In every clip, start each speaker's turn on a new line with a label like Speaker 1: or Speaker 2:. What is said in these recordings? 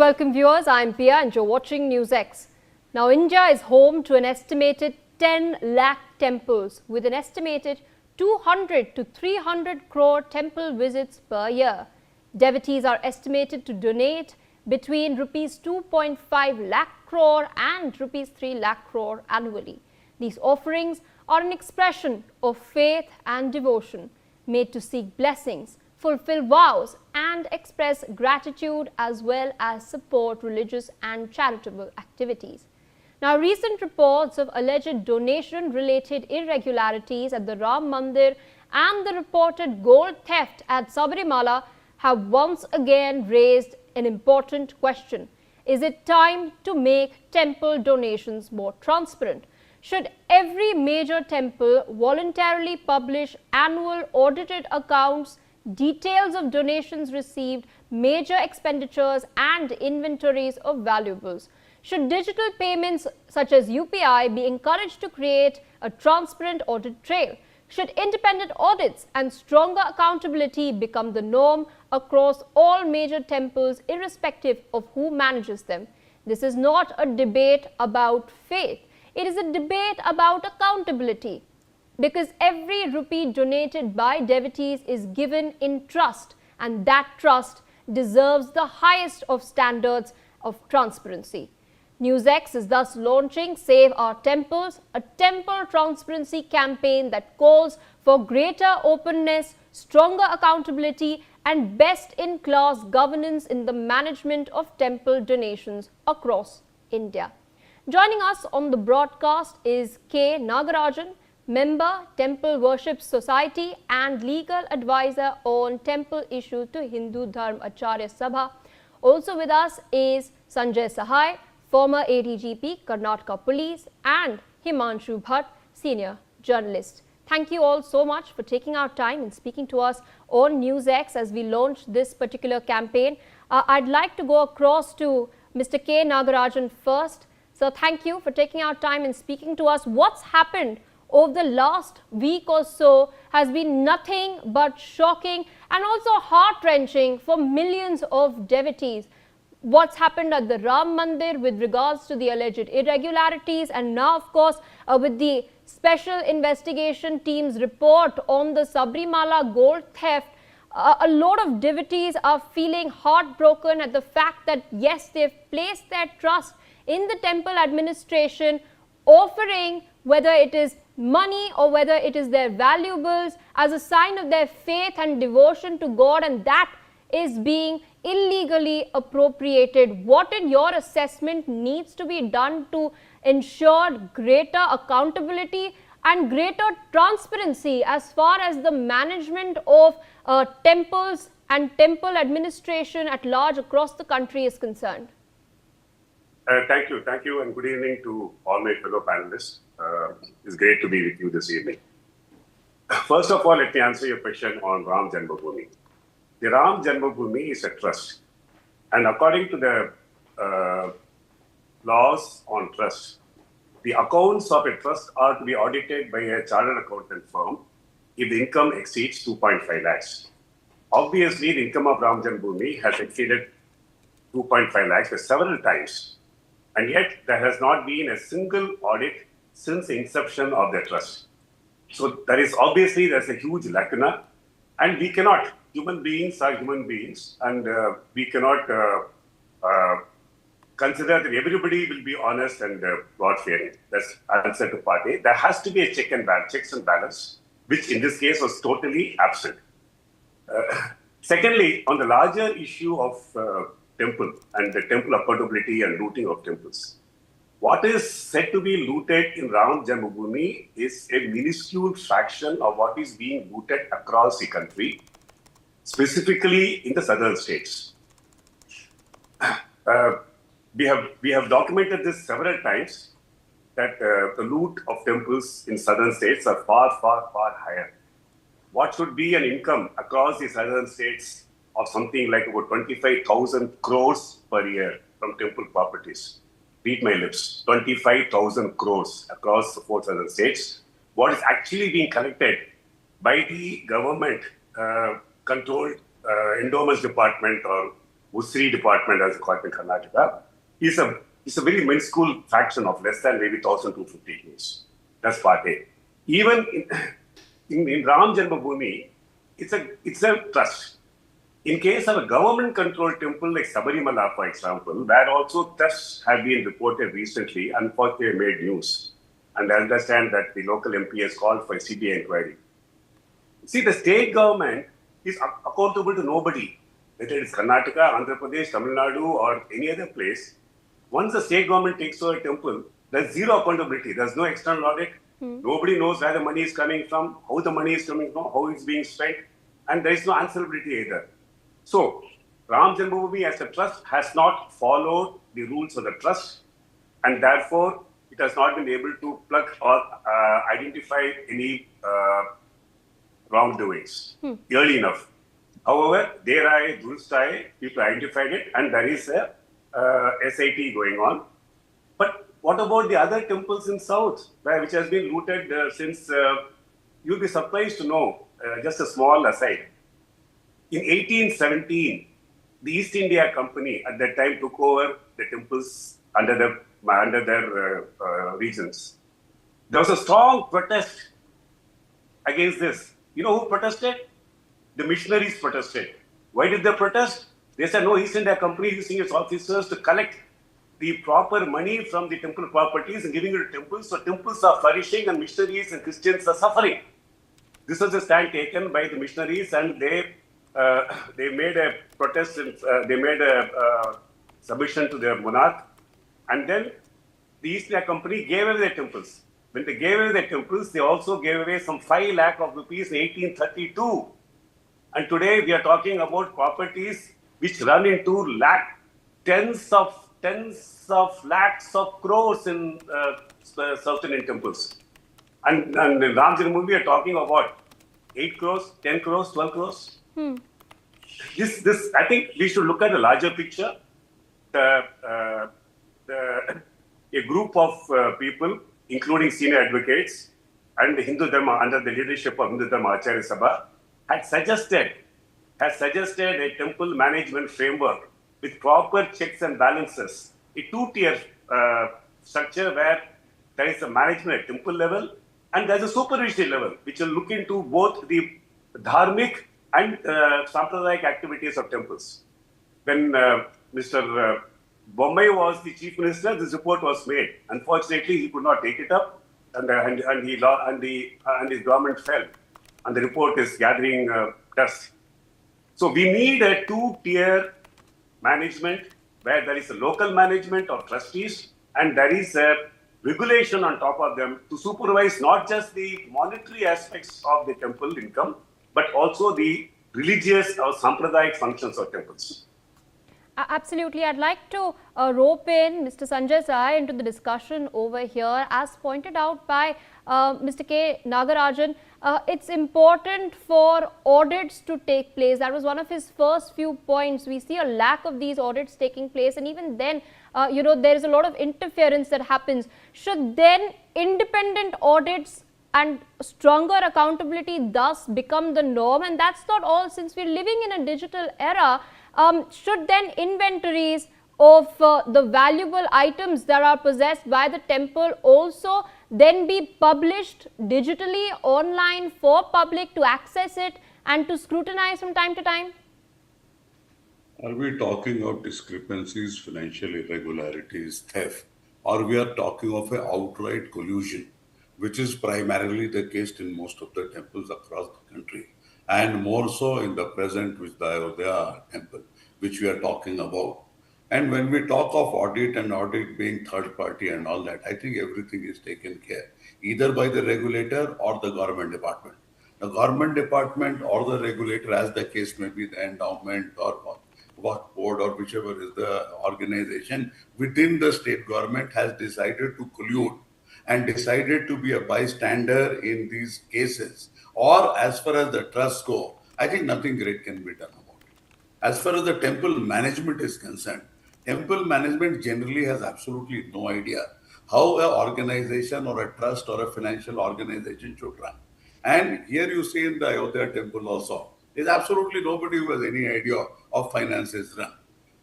Speaker 1: welcome viewers. I'm Pia and you're watching NewsX. Now, India is home to an estimated 10 lakh temples with an estimated 200 to 300 crore temple visits per year. Devotees are estimated to donate between rupees 2.5 lakh crore and rupees 3 lakh crore annually. These offerings are an expression of faith and devotion, made to seek blessings, fulfill vows and express gratitude, as well as support religious and charitable activities. Now, recent reports of alleged donation-related irregularities at the Ram Mandir and the reported gold theft at Sabarimala have once again raised an important question. Is it time to make temple donations more transparent? Should every major temple voluntarily publish annual audited accounts, details of donations received, major expenditures and inventories of valuables? Should digital payments such as UPI be encouraged to create a transparent audit trail? Should independent audits and stronger accountability become the norm across all major temples, irrespective of who manages them? This is not a debate about faith. It is a debate about accountability, because every rupee donated by devotees is given in trust, and that trust deserves the highest of standards of transparency. NewsX is thus launching Save Our Temples, a temple transparency campaign that calls for greater openness, stronger accountability and best-in-class governance in the management of temple donations across India. Joining us on the broadcast is K. Nagarajan, member, Temple Worship Society and legal advisor on temple issue to Hindu Dharm Acharya Sabha. Also with us is Sanjay Sahai, former ADGP, Karnataka Police, and Himanshu Bhatt, senior journalist. Thank you all so much for taking our time and speaking to us on NewsX as we launch this particular campaign. I'd like to go across to Mr. K. Nagarajan first. So thank you for taking our time and speaking to us. What's happened over the last week or so has been nothing but shocking and also heart-wrenching for millions of devotees. What's happened at the Ram Mandir with regards to the alleged irregularities, and now of course with the special investigation team's report on the Sabarimala gold theft, a lot of devotees are feeling heartbroken at the fact that yes, they've placed their trust in the temple administration, offering whether it is money or whether it is their valuables as a sign of their faith and devotion to God, and that is being illegally appropriated. What in your assessment needs to be done to ensure greater accountability and greater transparency as far as the management of temples and temple administration at large across the country is concerned?
Speaker 2: Thank you, and good evening to all my fellow panelists. It's great to be with you this evening. First of all, let me answer your question on Ram Janmabhoomi. The Ram Janmabhoomi is a trust, and according to the laws on trust, the accounts of a trust are to be audited by a chartered accountant firm if the income exceeds 2.5 lakhs. Obviously, the income of Ram Janmabhoomi has exceeded 2.5 lakhs several times, and yet there has not been a single audit since the inception of the trust. So there's a huge lacuna, and we cannot, human beings are human beings, and we cannot consider that everybody will be honest and God-fearing. That's answer to part A. There has to be a checks and balance, which in this case was totally absent. Secondly, on the larger issue of temple and the temple accountability and looting of temples, what is said to be looted in Ram Janmabhoomi is a minuscule fraction of what is being looted across the country, specifically in the southern states. We have documented this several times that the loot of temples in southern states are far higher. What should be an income across the southern states of something like about 25,000 crores per year from temple properties? Read my lips, 25,000 crores across the 4 southern states. What is actually being collected by the government controlled endowments department or Usri department, as called in Karnataka, is a very minuscule fraction of less than maybe 1,250 crores. That's part A. Even in Ram Janmabhoomi, it's a trust. In case of a government-controlled temple like Sabarimala, for example, where also trusts have been reported recently, unfortunately made news. And I understand that the local MP has called for a CBI inquiry. See, the state government is accountable to nobody, whether it's Karnataka, Andhra Pradesh, Tamil Nadu, or any other place. Once the state government takes over a temple, there's zero accountability. There's no external audit. Nobody knows where the money is coming from, how the money is coming from, how it's being spent, and there is no answerability either. So, Ram Janmabhoomi as a trust has not followed the rules of the trust, and therefore it has not been able to plug or identify any wrongdoings early enough. However, there are people identified it, and there is a SIT going on. But what about the other temples in South, which has been looted since? You'll be surprised to know, just a small aside. In 1817, the East India Company at that time took over the temples under their regions. There was a strong protest against this. You know who protested? The missionaries protested. Why did they protest? They said, no, East India Company is using its officers to collect the proper money from the temple properties and giving it to temples. So temples are flourishing and missionaries and Christians are suffering. This was a stand taken by the missionaries, and they made a protest and they made a submission to their monarch. And then the East India Company gave away their temples. When they gave away their temples, they also gave away some 5 lakh of rupees in 1832. And today we are talking about properties which run into tens of lakhs of crores in South Indian temples. And in Ram Janmabhoomi, we are talking about 8 crores, 10 crores, 12 crores. This, I think we should look at the larger picture. A group of people, including senior advocates and Hindu Dharma, under the leadership of Hindu Dharma Acharya Sabha, has suggested a temple management framework with proper checks and balances, a 2-tier structure where there is a management at temple level and there's a supervisory level, which will look into both the dharmic and Sampradayic activities of temples. When Mr. Bombay was the chief minister, this report was made. Unfortunately, he could not take it up, and his government fell, and the report is gathering dust. So we need a 2-tier management where there is a local management of trustees and there is a regulation on top of them to supervise not just the monetary aspects of the temple income, but also the religious or Sampradayic functions of temples.
Speaker 1: Absolutely. I'd like to rope in Mr. Sanjay Sai into the discussion over here. As pointed out by Mr. K. Nagarajan, it's important for audits to take place. That was one of his first few points. We see a lack of these audits taking place, and even then, there is a lot of interference that happens. Should then independent audits and stronger accountability thus become the norm? And that's not all, since we're living in a digital era. Should then inventories of the valuable items that are possessed by the temple also then be published digitally online for public to access it and to scrutinize from time to time?
Speaker 3: Are we talking of discrepancies, financial irregularities, theft, or we are talking of an outright collusion, which is primarily the case in most of the temples across the country, and more so in the present with the Ayodhya temple, which we are talking about. And when we talk of audit and audit being third party and all that, I think everything is taken care, either by the regulator or the government department. The government department or the regulator, as the case may be, the endowment or what board or whichever is the organization within the state government, has decided to collude and decided to be a bystander in these cases, or as far as the trusts go, I think nothing great can be done about it. As far as the temple management is concerned, temple management generally has absolutely no idea how an organization or a trust or a financial organization should run. And here you see in the Ayodhya temple also, there's absolutely nobody who has any idea of finances run.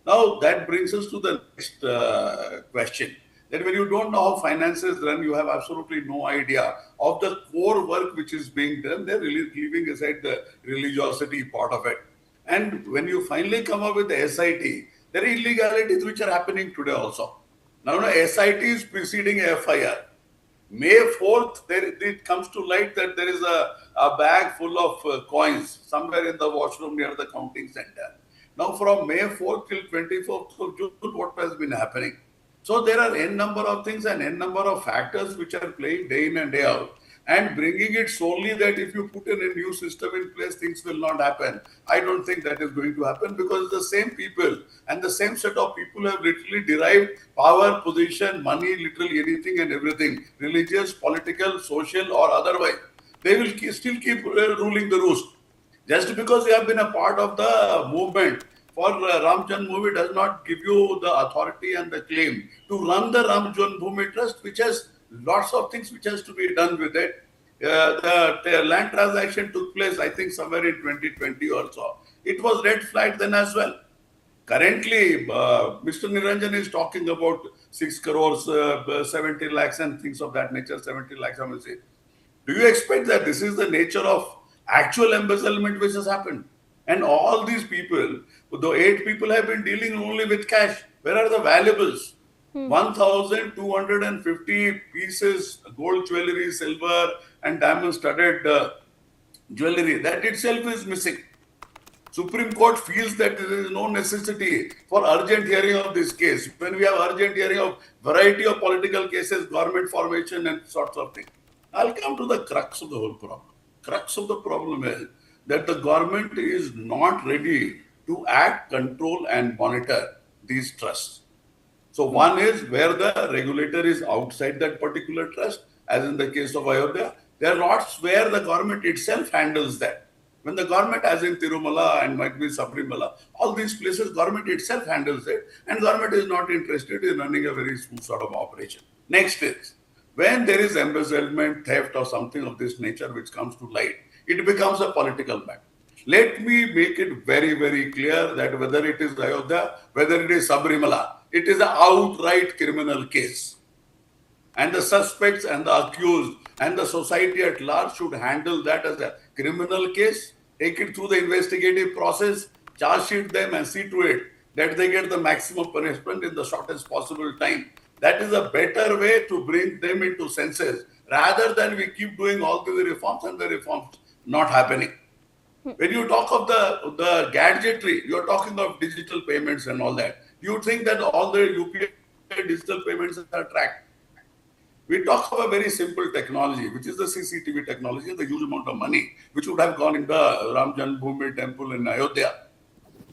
Speaker 3: Now, that brings us to the next question. That when you don't know how finances run, you have absolutely no idea of the core work which is being done. They're really leaving aside the religiosity part of it. And when you finally come up with the SIT, there are illegalities which are happening today also. Now, SIT is preceding FIR. May 4th, it comes to light that there is a bag full of coins somewhere in the washroom near the counting center. Now, from May 4th till 24th of June, what has been happening? So, there are n number of things and n number of factors which are playing day in and day out. And bringing it solely that if you put in a new system in place, things will not happen. I don't think that is going to happen because the same people and the same set of people have literally derived power, position, money, literally anything and everything, religious, political, social, or otherwise. They will still keep ruling the roost. Just because you have been a part of the movement for Ram Janmabhoomi does not give you the authority and the claim to run the Ram Janmabhoomi Trust, which has lots of things which has to be done with it. The land transaction took place, I think, somewhere in 2020 or so. It was red flagged then as well. Currently, Mr. Niranjan is talking about 6 crores, 70 lakhs and things of that nature, 70 lakhs, I will say. Do you expect that this is the nature of actual embezzlement which has happened? And all these people, the 8 people have been dealing only with cash. Where are the valuables? 1,250 pieces, gold jewelry, silver and diamond studded jewelry. That itself is missing. Supreme Court feels that there is no necessity for urgent hearing of this case. When we have urgent hearing of variety of political cases, government formation and sorts of things. I'll come to the crux of the whole problem. Crux of the problem is that the government is not ready to act, control and monitor these trusts. So one is where the regulator is outside that particular trust, as in the case of Ayodhya. There are lots where the government itself handles that. When the government, as in Tirumala and might be Sabarimala, all these places, government itself handles it, and government is not interested in running a very smooth sort of operation. Next is, when there is embezzlement, theft or something of this nature which comes to light, it becomes a political matter. Let me make it very, very clear that whether it is Ayodhya, whether it is Sabarimala, it is an outright criminal case. And the suspects and the accused and the society at large should handle that as a criminal case, take it through the investigative process, charge sheet them and see to it that they get the maximum punishment in the shortest possible time. That is a better way to bring them into senses rather than we keep doing all the reforms and the reforms not happening. When you talk of the gadgetry, you're talking of digital payments and all that. You think that all the UPI digital payments are tracked. We talk of a very simple technology, which is the CCTV technology and the huge amount of money, which would have gone in the Ram Janmabhoomi Temple in Ayodhya.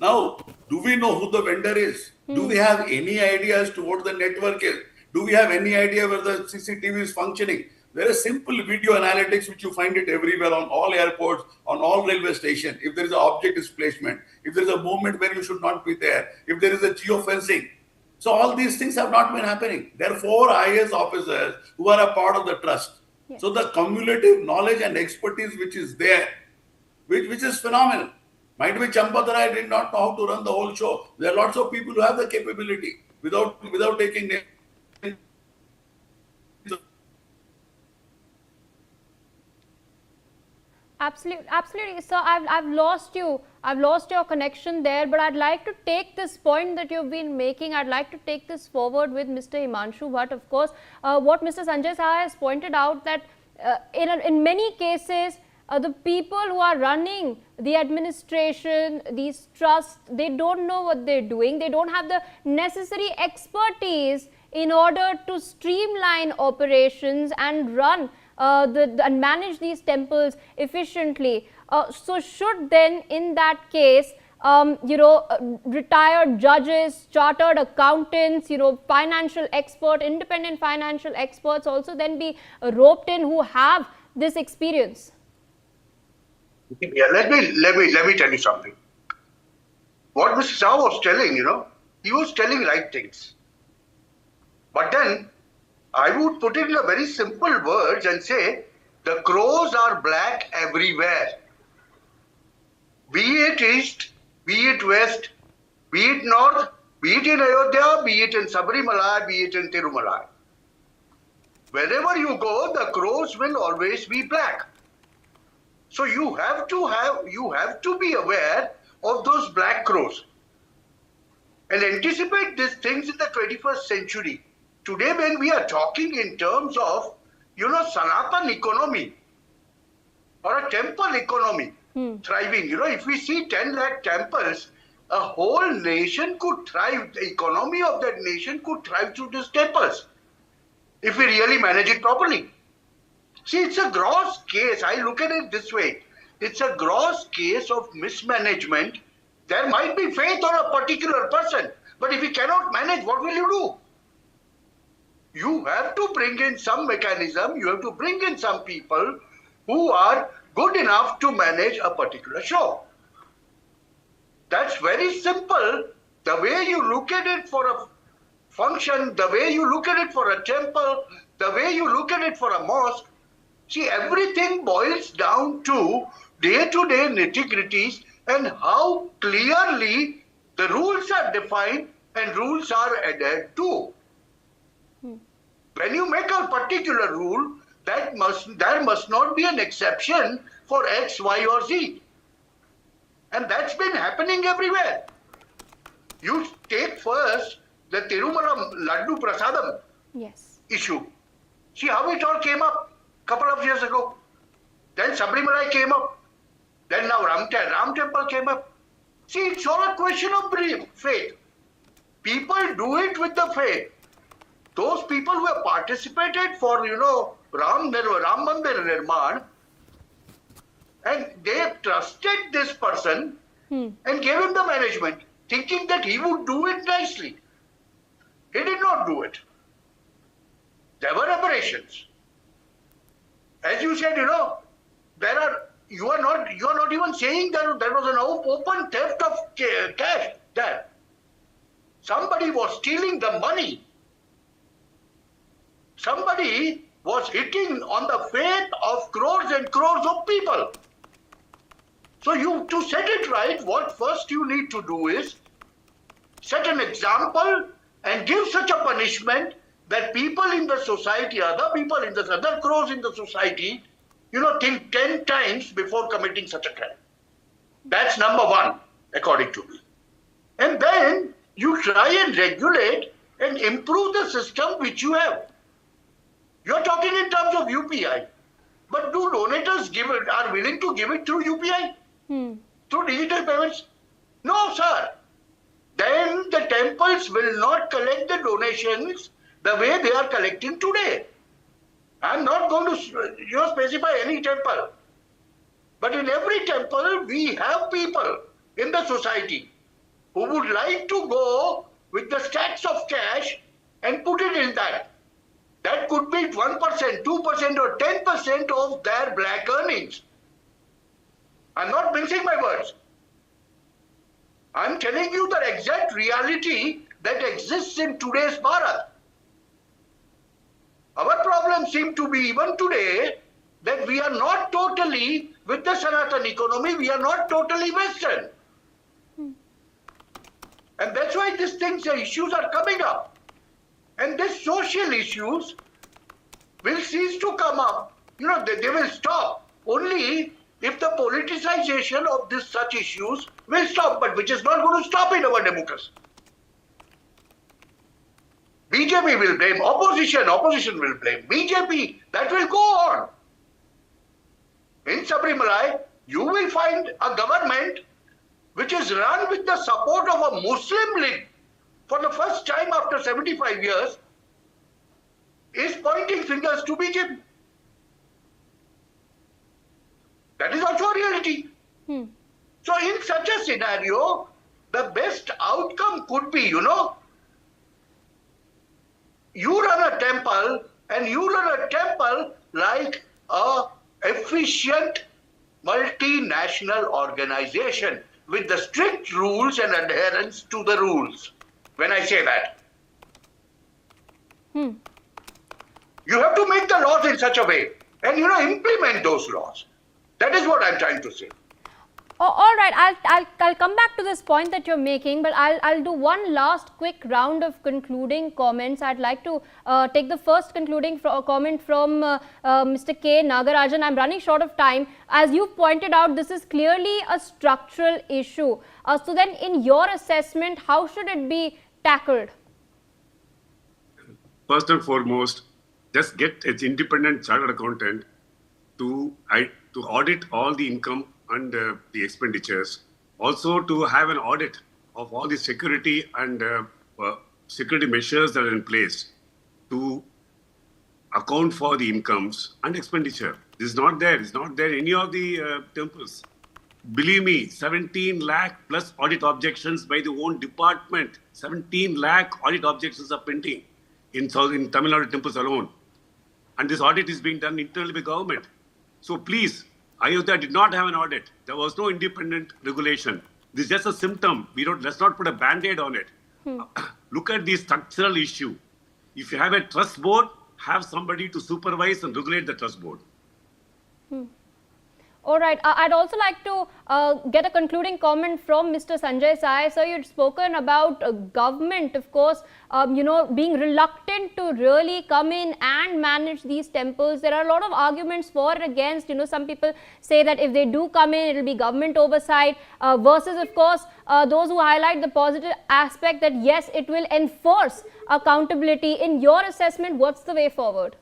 Speaker 3: Now, do we know who the vendor is? Do we have any idea as to what the network is? Do we have any idea where the CCTV is functioning? There is simple video analytics which you find it everywhere on all airports, on all railway stations. If there is an object displacement, if there is a movement where you should not be there, if there is a geofencing. So all these things have not been happening. There are 4 IAS officers who are a part of the trust. Yes. So the cumulative knowledge and expertise which is there, which is phenomenal. Might be Champathara did not know how to run the whole show. There are lots of people who have the capability without taking names.
Speaker 1: Absolutely. So I've lost you. I've lost your connection there. But I'd like to take this point that you've been making. I'd like to take this forward with Mr. Himanshu Bhatt. Of course, what Mr. Sanjay Saha has pointed out that in many cases, the people who are running the administration, these trusts, they don't know what they're doing. They don't have the necessary expertise in order to streamline operations and run and manage these temples efficiently. So should then in that case, retired judges, chartered accountants, financial independent financial experts also then be roped in who have this experience?
Speaker 4: Yeah, let me tell you something. What Mr. Shah was telling, he was telling right things. But then I would put it in a very simple words and say, the crows are black everywhere. Be it east, be it west, be it north, Be it in Ayodhya, be it in Sabarimala, be it in Tirumala. Wherever you go, the crows will always be black. So you have to be aware of those black crows and anticipate these things in the 21st century. Today, when we are talking in terms of, Sanatan economy or a temple economy thriving, if we see 10 lakh temples, a whole nation could thrive, the economy of that nation could thrive through these temples if we really manage it properly. See, it's a gross case. I look at it this way. It's a gross case of mismanagement. There might be faith on a particular person, but if you cannot manage, what will you do? You have to bring in some mechanism, you have to bring in some people who are good enough to manage a particular show. That's very simple. The way you look at it for a function, the way you look at it for a temple, the way you look at it for a mosque, see, everything boils down to day-to-day nitty-gritties and how clearly the rules are defined and rules are adhered to. When you make a particular rule, there must not be an exception for X, Y, or Z. And that's been happening everywhere. You take first the Tirumala Laddu Prasadam issue. See how it all came up a couple of years ago. Then Sabarimala came up. Then now Ram Temple came up. See, it's all a question of faith. People do it with the faith. Those people who have participated for, Ram Mandir Nirman, and they trusted this person and gave him the management, thinking that he would do it nicely. He did not do it. There were aberrations. As you said, you are not even saying that there was an open theft of cash there. Somebody was stealing the money. Somebody was hitting on the faith of crores and crores of people. So to set it right, what first you need to do is set an example and give such a punishment that people in the society, other crores in the society, think 10 times before committing such a crime. That's number one, according to me. And then you try and regulate and improve the system which you have. You're talking in terms of UPI, but do donators are willing to give it through UPI? Through digital payments? No, sir. Then the temples will not collect the donations the way they are collecting today. I'm not going to specify any temple. But in every temple, we have people in the society who would like to go with the stacks of cash and put it in that. That could be 1%, 2% or 10% of their black earnings. I'm not mincing my words. I'm telling you the exact reality that exists in today's Bharat. Our problem seems to be even today that we are not totally with the Sanatan economy, we are not totally Western. And that's why these issues are coming up. And these social issues will cease to come up. They will stop only if the politicization of such issues will stop, but which is not going to stop in our democracy. BJP will blame opposition will blame BJP. That will go on. In Sabarimala, you will find a government which is run with the support of a Muslim League for the first time after 75 years, is pointing fingers to BJP. That is also a reality. So in such a scenario, the best outcome could be, you run a temple and you run a temple like a efficient multinational organization with the strict rules and adherence to the rules. When I say that, you have to make the laws in such a way and implement those laws. That is what I'm trying to say.
Speaker 1: Oh, all right, I'll come back to this point that you're making, but I'll do one last quick round of concluding comments. I'd like to take the first concluding comment from Mr. K. Nagarajan. I'm running short of time. As you pointed out, this is clearly a structural issue. So then, in your assessment, how should it be tackled?
Speaker 2: First and foremost, just get an independent chartered accountant to audit all the income and the expenditures. Also to have an audit of all the security and security measures that are in place to account for the incomes and expenditure. This is not there. It's not there in any of the temples. Believe me, 17 lakh plus audit objections by the own department. 17 lakh audit objections are pending in Tamil Nadu temples alone. And this audit is being done internally by government. So please, Ayodhya did not have an audit. There was no independent regulation. This is just a symptom. Let's not put a band-aid on it. Look at the structural issue. If you have a trust board, have somebody to supervise and regulate the trust board.
Speaker 1: All right. I'd also like to get a concluding comment from Mr. Sanjay Sai. So you'd spoken about government, of course, being reluctant to really come in and manage these temples. There are a lot of arguments for and against. Some people say that if they do come in, it will be government oversight versus, of course, those who highlight the positive aspect that, yes, it will enforce accountability. In your assessment, what's the way forward?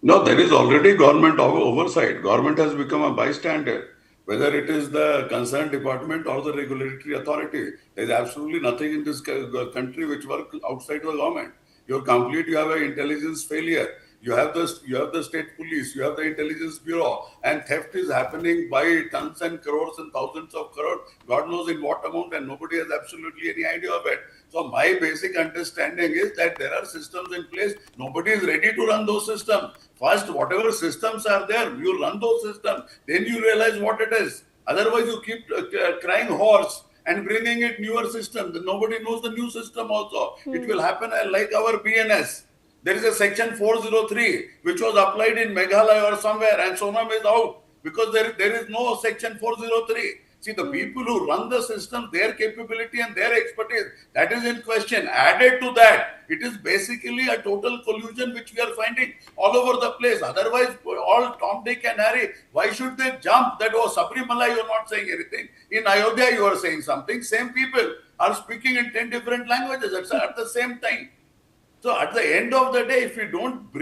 Speaker 3: No, there is already government oversight. Government has become a bystander, whether it is the concerned department or the regulatory authority. There is absolutely nothing in this country which works outside the government. You have an intelligence failure. You have the state police, you have the intelligence bureau, and theft is happening by tons and crores and thousands of crores, God knows in what amount, and nobody has absolutely any idea of it. So my basic understanding is that there are systems in place. Nobody is ready to run those systems. First, whatever systems are there, you run those systems. Then you realize what it is. Otherwise, you keep crying horse and bringing it newer systems. Nobody knows the new system also. It will happen like our BNS. There is a section 403 which was applied in Meghalaya or somewhere, and Sonam is out because there is no section 403. See, the people who run the system, their capability and their expertise, that is in question. Added to that, it is basically a total collusion which we are finding all over the place. Otherwise, all Tom, Dick and Harry, why should they jump that, oh, Sabarimala, you are not saying anything. In Ayodhya, you are saying something. Same people are speaking in 10 different languages at the same time. So at the end of the day, if you don't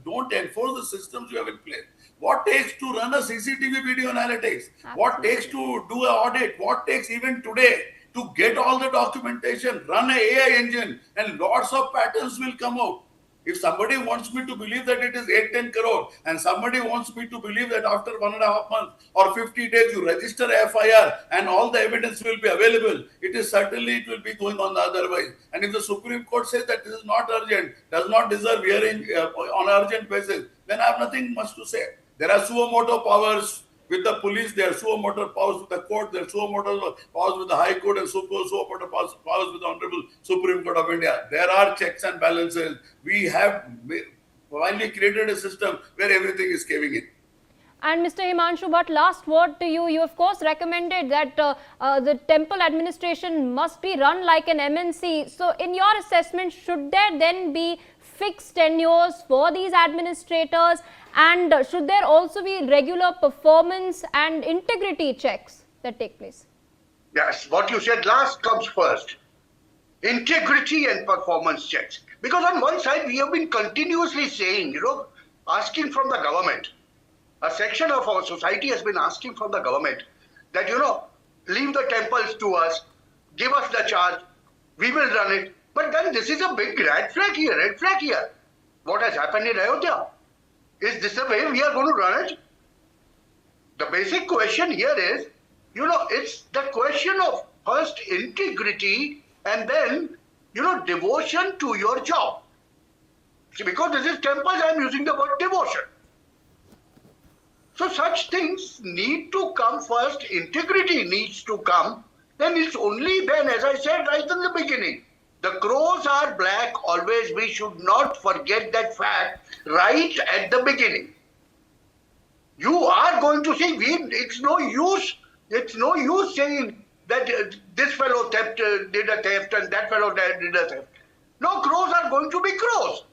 Speaker 3: don't enforce the systems you have in place, what takes to run a CCTV video analytics? Absolutely. What takes to do an audit? What takes even today to get all the documentation, run an AI engine, and lots of patterns will come out. If somebody wants me to believe that it is 8-10 crore and somebody wants me to believe that after 1.5 months or 50 days you register a FIR and all the evidence will be available, it will be going on the otherwise. And if the Supreme Court says that this is not urgent, does not deserve hearing on an urgent basis, then I have nothing much to say. There are suo motu powers with the police, there are suo motu powers with the court, there are suo motu powers with the High Court, and suo motu powers with the Honorable Supreme Court of India. There are checks and balances. We have finally created a system where everything is caving in.
Speaker 1: And Mr. Himanshu, but last word to you. You, of course, recommended that the temple administration must be run like an MNC. So, in your assessment, should there then be fixed tenures for these administrators, and should there also be regular performance and integrity checks that take place?
Speaker 4: Yes, what you said last comes first. Integrity and performance checks. Because on one side, we have been continuously saying, asking from the government, a section of our society has been asking from the government that, leave the temples to us, give us the charge, we will run it. But then this is a big red flag here. What has happened in Ayodhya? Is this the way we are going to run it? The basic question here is, it's the question of first integrity and then, devotion to your job. See, because this is temples, I am using the word devotion. So such things need to come first, integrity needs to come, then it's only then, as I said right in the beginning, the crows are black always. We should not forget that fact right at the beginning. You are going to see, it's no use, It's no use saying that this fellow did a theft and that fellow did a theft. No, crows are going to be crows.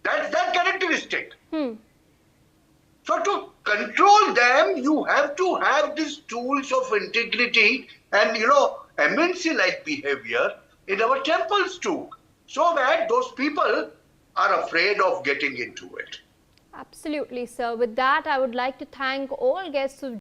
Speaker 4: That's that characteristic. So to control them, you have to have these tools of integrity and, MNC-like behavior in our temples too, so that those people are afraid of getting into it.
Speaker 1: Absolutely, sir. With that, I would like to thank all guests who